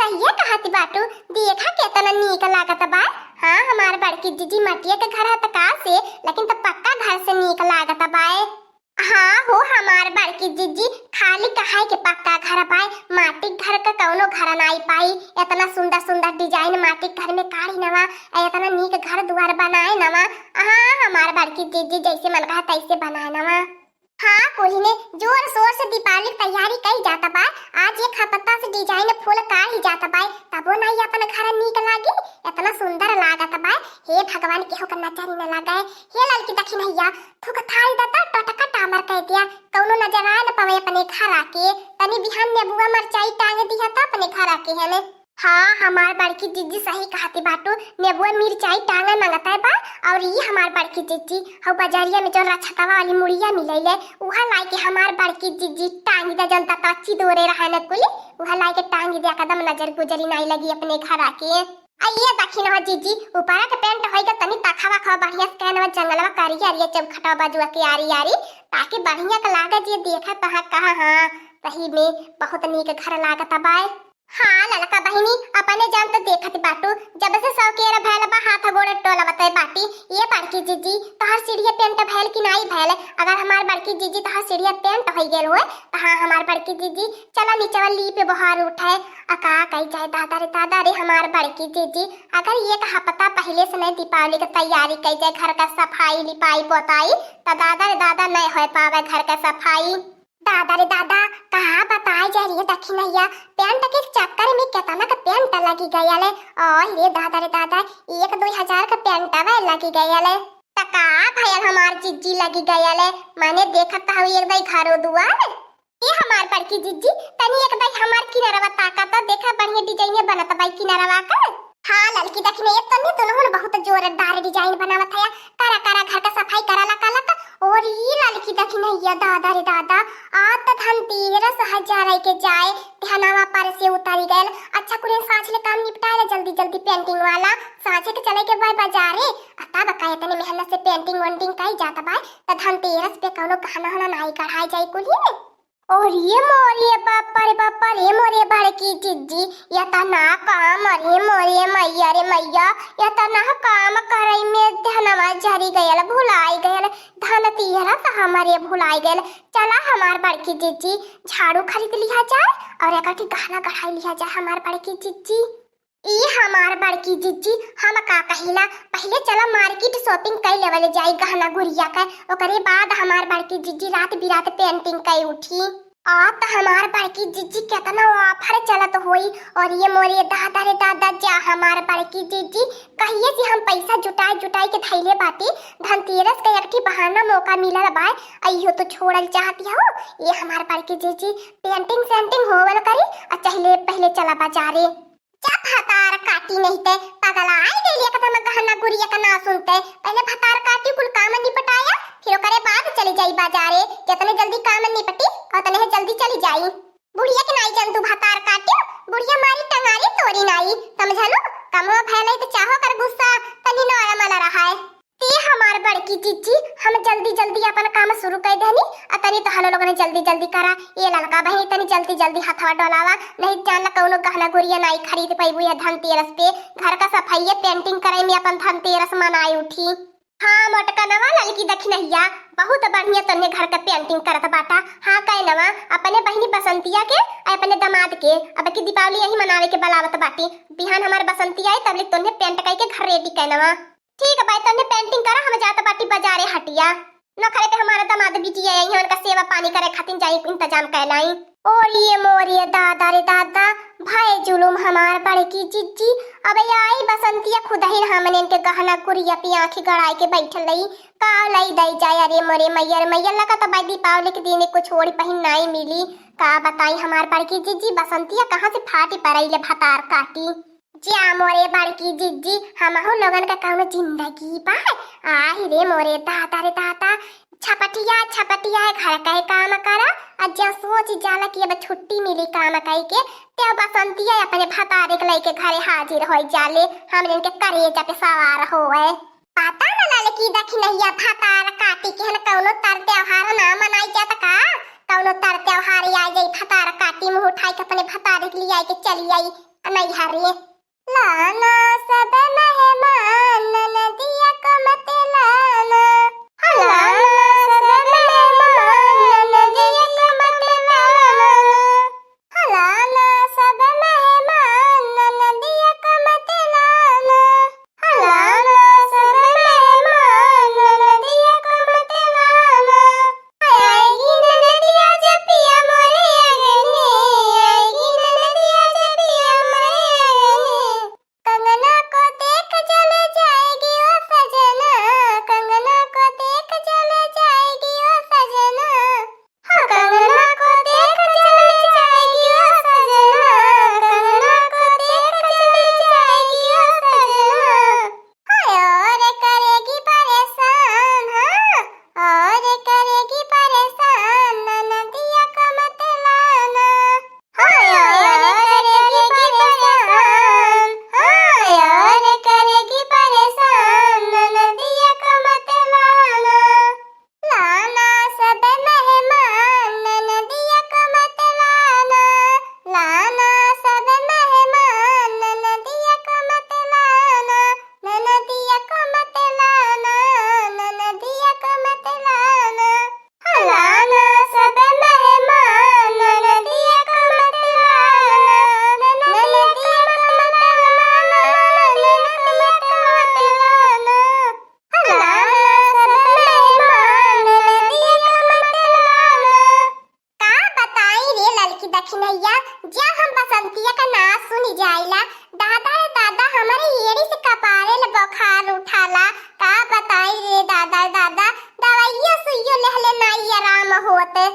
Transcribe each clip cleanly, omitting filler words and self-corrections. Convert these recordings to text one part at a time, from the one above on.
सहिए कहत बाटू। देखा केतना नीक लागत बा। हाँ हमार बड़की जीजी मटिया के घर है का से, लेकिन तो पक्का घर से नीक लागत बा। हाँ हो हमार बड़की जीजी खाली कहाई के पक्का घर पाए, माटी घर का कौनो घर नाई पाई। इतना सुंदर सुंदर डिजाइन माटी घर में काढ़ी नवा, इतना नीक घर द्वार बनाए नवा। हाँ हमार बड़की जीजी जैसे मन कहा तैसे बनाए नवा। हाँ कोली ने जोर शोर से दीपावली तैयारी कई जाता बा। आज ये खपत्ता से डिजाइन फूल काढ़ी जाता बा, तबो नहीं अपन घर नीक लागी। इतना सुंदर लागत बा। हे भगवान केहो का नजर न लगाए। हे लड़की दखी नैया थुक थाई दता टटका टामर कह दिया, कौनो नजर आ न पवे अपने घर आके। तनी बिहान ने बुआ मरचाई टांग दिया था अपने घर आके है। हाँ हमार बड़की जीजी सही कहती बाटू, नेबुआ मिर्चाई टांगे मंगता है बा। और ये हमार बड़की जीजी हौ बाजारिया में जो रछतवा वाली मुड़िया मिलैले उहा लाई के हमार बड़की जीजी टांगी दा जनता कच्ची दोरे रहा न कुली, उहा लाई के टांगी दे कदम नजर गुजरी नहीं लगी अपने घर आके। आइए दखी न जीजी ऊपरा के पेंट होइगा तनी तखावा खा बढ़िया से कहनवा जंगलवा करिया आरिया चमखटा बाजुआ के आरी आरी, ताकि बढ़िया का लागे जे देखा तहा कहा। हाँ सही में बहुत नीक घर लागत बा। हाँ ललका बहिनी अपने जान तो देखत बाटू, जब से सौकेरा भैल बा हाथ गोड़े टोलवत बाटी। ये बड़की जीजी तोहर सीढ़िया पेंट भैल कि नहीं भैल? अगर हमार बड़की जीजी तोहर सीढ़िया पेंट हो गेल होए तो हाँ हमार बड़की जीजी चला नीचे ली पे बहार उठाए। अका कही जाए दादा रे हमार बड़की जीजी अगर ये कहा पता पहले से नहीं दीपावली की तैयारी कही जाए, घर का सफाई लिपाई पोताई, तो दादा नहीं हो पावे घर का सफाई। दादा रे दादा कहा बताए जा रही है दखी नैया पेंट के चक्कर में कितना का पेंट लगी गया ले। और ये दादा रे दादा 1-2 का पेंट लगी गया ले। तका भैया हमार जीजी लगी गया ले, मैंने देखा था एक दाई घरो दुआर। ये हमार बड़की जीजी तनी एक दाई हमार किनारवा ताका तो देखा बढ़िया डिजाइन बनत बाई किनारवा का। हाँ लड़की दखने एक तनी दोनों बहुत जोरदार डिजाइन बनावत है, करा करा घर का सफाई कराला काला का। और ये लड़की दखने ये दादा रे दादा आज तो धनतेरस हजार के जाए ध्यानवा पर से उतारी गए। अच्छा कुरे साँझ ले काम निपटाए जल्दी जल्दी पेंटिंग वाला साँझे के चले के भाई बाजारे तब का इतने मेहनत से पेंटिंग वेंटिंग कई जाता भाई, तो धनतेरस पे कौनो गहना वहना नहीं कढ़ाई जाए कुली। और ये बापा रे मोरे बड़की जीजी या तना काम अरे मोरे मैया रे मैया या तना काम करई में धनवा झरी गयल भुलाई गयल धनतेरस तो हमारे भुलाई गयल। चला हमार बड़की जीजी झाड़ू खरीद लिया जाए और एक गहना गढ़ाई लिया जाए हमार बड़की जीजी। ई हमार बड़की जीजी हम का कहिला पहले चला मार्केट शॉपिंग कर लेवल जाई गहना गुड़िया का, ओकरे बाद हमार बड़की जीजी रात बिरात पेंटिंग कर उठी। आ तो हमार बड़की जीजी कितना ऑफर चलत होई। और ये मोरे दादा रे दादा जा हमार बड़की जीजी कहिए कि हम पैसा जुटाई के धैले बाटी, धनतेरस का एक बहाना मौका मिलल बा अइयो तो छोड़ल चाहती हो। ये हमार बड़की जीजी पेंटिंग सेंटिंग होवल करी और पहले चला बाजारे जब भतार काटी नहीं ते पगला आई गई एकदम गहना गुड़िया का ना सुनते। पहले भतार काटी कुल काम निपटाया फिर ओकरे बाद चली जाई बाजारे, जितने जल्दी काम निपटी उतने जल्दी चली जाई। बुढ़िया के नाई जंतु भतार काटी बुढ़िया मारी टंगारी तोरी नाई समझलो, कमो भैले तो चाहो कर गुस्सा तनी नोरा मला रहा है। ते हमार बड़की जीजी हम जल्दी जल्दी अपन काम शुरू कर देनी तनी तो हम लोगों ने जल्दी जल्दी करा। ये लड़का बहनी तनी जल्दी जल्दी हथवा डोलावा नहीं जान कौनो गहना गुड़िया नहीं खरीद पाइबू या धनतेरस पे घर का सफाई पेंटिंग करे में अपन धनतेरस मनाई उठी। हाँ मोटका नवा लड़की दखी नैया बहुत बढ़िया तन्ने घर का पेंटिंग करत बाटा। हाँ कह नवा अपने बहनी बसंतिया के अपने दामाद के अब की दीपावली यही मनावे के बलावत बाटी। बिहान हमार बसंतिया आई तब तन्ने पेंट कई के घर रेडी कह नवा। ठीक है भाई तन्ने पेंटिंग करा हम जाता बाटी बाजारे हटिया न करे पे हमारा दामाद बिटिया यही उनका सेवा पानी करे खातिर जाई इंतजाम कहलाई। और ये मोरिया दादा रे दादा भाई जुलुम हमार बड़की जीजी अब आई बसंतिया खुद ही हमने इनके गहना गुड़िया पे आंखें गड़ाई के बैठल रही का लाई दई जाए। अरे मोरे मैया मैया लगा तो भाई दीपावली के दिन कुछ छोड़ी पहन नहीं मिली का बताई हमार बड़की जीजी बसंतिया कहाँ से फाटी पड़ाई ले भतार काटी। जा मोरे बड़की जीजी हमहु लोगन का कौनो जिंदगी बा। आही रे मोरे दादा रे दादा छपटिया घर का काम करा और जब सोच जाला कि अब छुट्टी मिली काम कई के ते बसंतिया अपने भतारे के लेके घरे हाजिर हो जाले हम इनके करेजा पे सवार होए। पता न लड़की दखी नैया भतार काटी के न कौनो तर त्योहार ना मनाई जाता का, कौनो तर त्योहार आ जाई भतार काटी मुंह उठाई के अपने भतारे के लिए आई के चली आई नैहर रे। लाना सब मेहमान नदिया को मत लाना, लाना सब मेहमान नदिया को मत लाना, लाना सब मेहमान नदिया को मत लाना, लाना सब मेहमान नदिया को मत लाना। आएगी नदिया जब पिया मोरे आंगने, आएगी नदिया जब पिया मोरे आंगने, कंगना को देख चले जाएगी वो सजना, कंगना को देख चले जाएगी वो सजना, हाँ कंगना को देख चले जाएगी वो सजना, कंगना को देख चले जाएगी वो सजना। हाय और करेगी परेशान, हाँ और करेगी परेशान नदिया को मत लाना, हाय और करेगी परेशान, हाय और करेगी परेशान नदिया को मत लाना, लाना सब मेहमान नदिया को मत लाना, लाना सब मेहमान नदिया को मत लाना, नदिया को मत लाना, नदिया को मत लाना, लाना सब मेहमान नदिया को मत लाना, नदिया को मत लाना, नदिया को मत लाना, लाना सब मेहमान नदिया को मत लाना। का बताई रे ललकी दखिनैया, जा हम बसंतिया का नाच सुनी जाइला, दादा रे दादा हमारे एड़ी से कपारे ले बुखार उठाला। का बताई रे दादा दादा, दवाइयो सुइयो लेहले नाई आराम होते।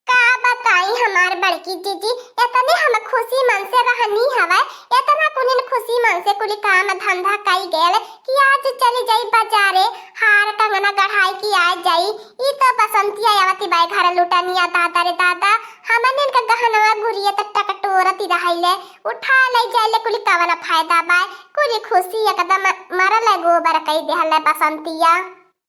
का बताई हमार बड़की जीजी, इतने हम खुशी मन से रहनी हवे, इतना कुनिन खुशी मन से कुली काम धंधा कई गेल कि आज चली जाई बाजारे हार कंगना गढ़ाई की आ जाई। ई तो बसंतिया आवती बाई घर लुटानिया दादा रे दादा, हमने इनका गहनवा गुरिया तक टकटोरती रहिले, उठा ले जाइले कुली कवना फायदा बाय, कुली खुशी एकदम मरले गोबर कई देहले बसंतिया।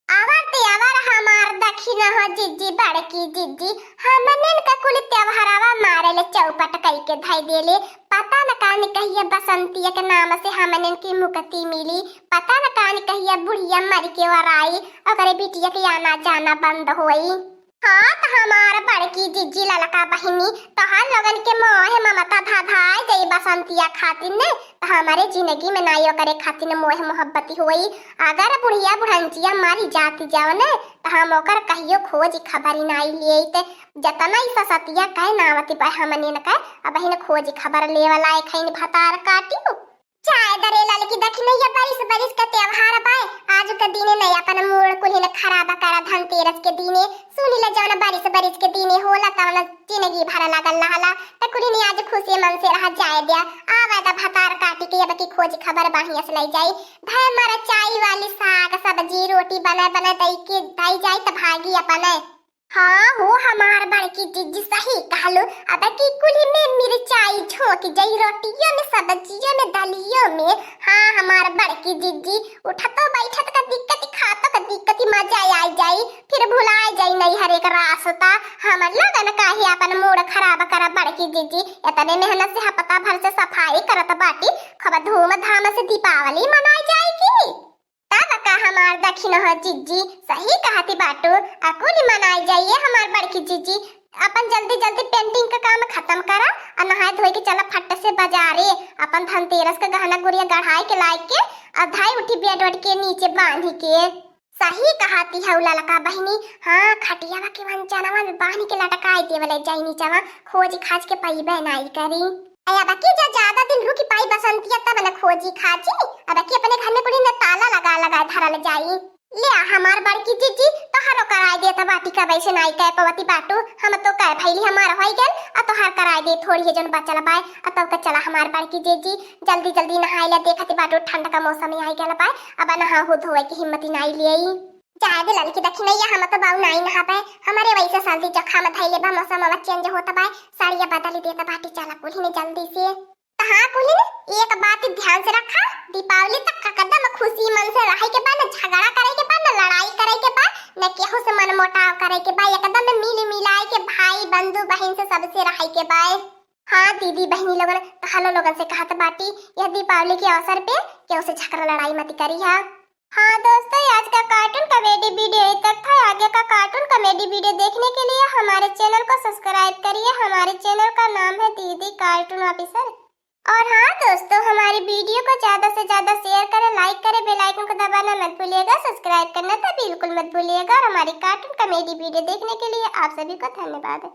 आवर हमार दखिन हो जिज्जी बड़की जिज्जी, हमने इनका कुली त्योहारवा मारे ले चौपट कई के धाई देले, पता न कानी कहिए बसंतिया के नाम से हमने इनकी मुक्ति मिली, पता न कानी कहिए बुढ़िया मर के वराई, अगर बिटिया के आना जाना बंद होई। हाँ तो हमार बड़की जिज्जी ललका बहिनी तोहार लगन के मोह ममता धाधाई गई बसंतिया खातिर ने, तो हमारे जिंदगी में नाइयो करे खातिर मोह मोहब्बती होई। अगर बुढ़िया बुढ़ंचिया मारी जाती जाओ ने, तो हम ओकर कहियो खोज खबरी नाई लिए ते जतना ही ससतिया कहे नावती पर हमने न कहे अब हिन खोज खबर लेवला खैन भतार काटियो। चाय दरे ललकी दखिनैया बारिश बारिश का त्योहार बाय, आज के दिने नहीं अपन मूड कुल खराब करा धनतेरस के दिने सुनी ले जौन बारिश बारिश के दिने होला तवन जिंदगी भर लागल रहला, त कुली आज खुशी मन से रह जाए दिया। आवे द भतार काटी के अब की खोज खबर बाहिया से ले जाई, भाई मारा चाय वाली साग सब्जी रोटी बना बना दई के दई जाई त भागी अपने। हाँ हो हमार बड़की जिज्जी सही कहलो, अब की कुली में मिर्चाई झोंक जाई रोटियों में सब्जियों में दलियों में। हाँ हमार बड़की जिज्जी उठतो बैठत का दिक्कत खातो का दिक्कत मजा आ जाई, फिर भुला जाई नहीं हर एक रास्ता। हमर लगन काहे अपन मूड खराब करा बड़की जिज्जी, इतने मेहनत से हपता भर से सफाई करत बाटी, खब धूम धाम से दीपावली मनाई जाएगी। तब का हमार दखिन हो जिज्जी सही कहती बाटू, अकुली मनाई जाइए हमार बड़की जिज्जी। अपन जल्दी जल्दी पेंटिंग का काम खत्म करा और नहाए धोए के चला फट से बाजारे, अपन धनतेरस का गहना गुड़िया गढ़ाई के लाई के और धाई उठी बेड वड के नीचे बांधी के। सही कहती है ललका बहिनी, हाँ खटियावा के वंचनावा में बांधी के लटकाई देवले जाई नीचावा, खोज खाज के पाई बनाई करी। अया बाकी जो ज्यादा दिन रुकी पाई बसंतिया तब न खोजी खाजी, अब की अपने घर में कुली न ताला लगा लगा धरल जाई। ले हमार बड़की जीजी तो हरो कराई दे त बाटी का वैसे नाई कह पवती बाटू, हम तो कह भैली हमार होई गेल आ तो हर कराई दे थोड़ी है जन बचल बाय। आ तो के चला हमार बड़की जीजी जल्दी जल्दी नहाई ले, देखती बाटू ठंड का मौसम आई गेल बाय, अब नहा हो धोए की हिम्मत नाई लेई। जाए दे ललकी दखिनैया हम तो बाऊ नाई नहा पाए, हमारे वैसे सर्दी जुकाम धइले बा, मौसम अब चेंज होता बाय, साड़िया बदली देता बाटी चला कुली ने जल्दी से। हाँ कुली ने एक बात ध्यान से रखा, दीपावली तक का कदम खुशी मन से रहे के बाद, न झगड़ा करे के बाद, न लड़ाई करे के बाद, न केहू से मन मोटाव करे के बाद, एकदम मिल मिलाए के भाई बंधु बहन से सबसे रहे के बाद। हाँ दीदी बहनी लोगन कहालो लोगन से कहत बाटी यह दीपावली के अवसर पे केहू से झगड़ा लड़ाई मत करी हा। हाँ दोस्तों, आज का कार्टून कॉमेडी वीडियो यही तक था। आगे का कार्टून कॉमेडी वीडियो देखने के लिए हमारे चैनल को सब्सक्राइब करिए। हमारे चैनल का नाम है दीदी कार्टून ऑफिसर। और हाँ दोस्तों, हमारी वीडियो को ज्यादा से ज्यादा शेयर करें, लाइक करें, बेल आइकन को दबाना मत भूलिएगा, सब्सक्राइब करना तो बिल्कुल मत भूलिएगा। और हमारी कार्टून कॉमेडी वीडियो देखने के लिए आप सभी को धन्यवाद।